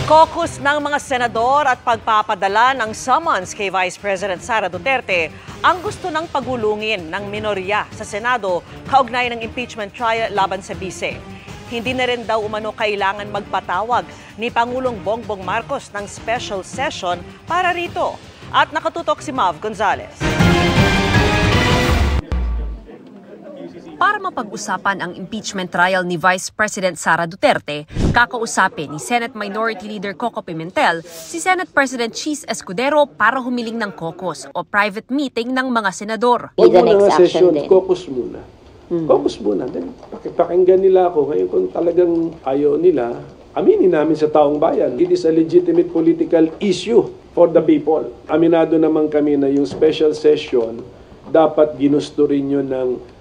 Caucus ng mga senador at pagpapadala ng summons kay Vice President Sara Duterte ang gusto ng pagulungin ng minorya sa Senado kaugnay ng impeachment trial laban sa Vice. Hindi na rin daw umano kailangan magpatawag ni Pangulong Bongbong Marcos ng special session para rito. At nakatutok si Mav Gonzalez. Para mapag-usapan ang impeachment trial ni Vice President Sara Duterte, kakausapin ni Senate Minority Leader Coco Pimentel si Senate President Cheese Escudero para humiling ng caucus o private meeting ng mga senador. Huwag muna nga session, caucus muna. Caucus muna. Pakinggan nila ako. Ngayon kung talagang ayaw nila, aminin namin sa taong bayan. It is a legitimate political issue for the people. Aminado naman kami na yung special session, dapat ginusto rin yun ng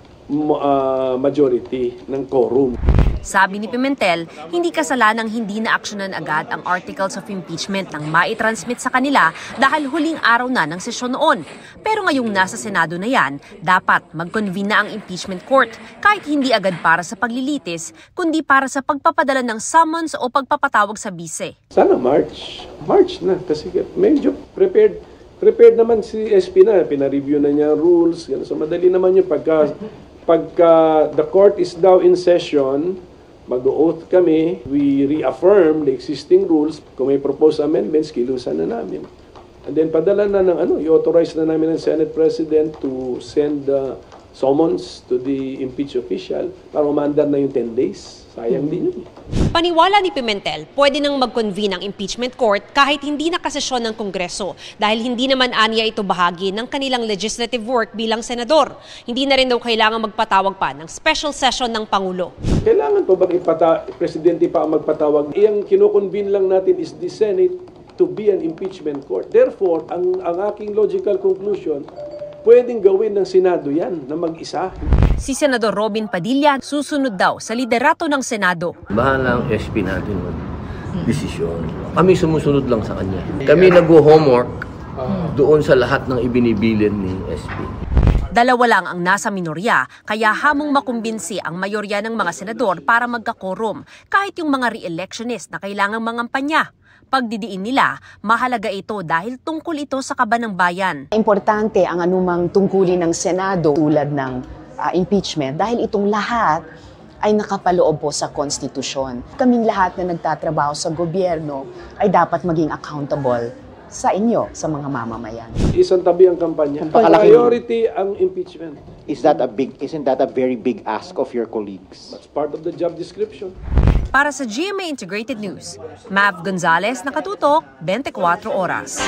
majority ng quorum. Sabi ni Pimentel, hindi kasalanang hindi na-aksyonan agad ang articles of impeachment nang maitransmit sa kanila dahil huling araw na ng sesyon noon. Pero ngayong nasa Senado na yan, dapat mag-convene na ang impeachment court kahit hindi agad para sa paglilitis, kundi para sa pagpapadala ng summons o pagpapatawag sa bise. Sana March. March na kasi medyo prepared naman si SP na. Pinareview na niya rules. So madali naman yung pagka the court is now in session, mag-oath kami, we reaffirm the existing rules. Kung may proposed amendments, kilusan na namin. And then padala na ng i-authorize na namin ng Senate President to send summons to the impeached official para umandar na yung 10 days. Sayang din yun. Paniwala ni Pimentel, pwede nang mag-convene ang impeachment court kahit hindi nakasesyon ng Kongreso dahil hindi naman aniya ito bahagi ng kanilang legislative work bilang senador. Hindi na rin daw kailangan magpatawag pa ng special session ng Pangulo. Kailangan pa bang Presidente pa ang magpatawag? Ang kinoconvene lang natin is the Senate to be an impeachment court. Therefore, ang aking logical conclusion, pwedeng gawin ng Senado yan na mag-isa. Si Senador Robin Padilla susunod daw sa liderato ng Senado. Bahala ang SP natin mag-desisyon. Kami sumusunod lang sa kanya. Kami nag-homework doon sa lahat ng ibinibilin ni SP. Dalawa lang ang nasa minorya, kaya hamong makumbinsi ang mayorya ng mga senador para magka-quorum, kahit yung mga re-electionist na kailangang mangampanya. Pagdidiin nila, mahalaga ito dahil tungkol ito sa kaban ng bayan. Importante ang anumang tungkulin ng Senado tulad ng impeachment dahil itong lahat ay nakapaloob po sa konstitusyon. Kaming lahat na nagtatrabaho sa gobyerno ay dapat maging accountable sa inyo, sa mga mamamayan. Isang tabi ang kampanya. Priority ang impeachment. Isn't that a very big ask of your colleagues? That's part of the job description. Para sa GMA Integrated News, Mav Gonzalez, nakatutok, 24 oras.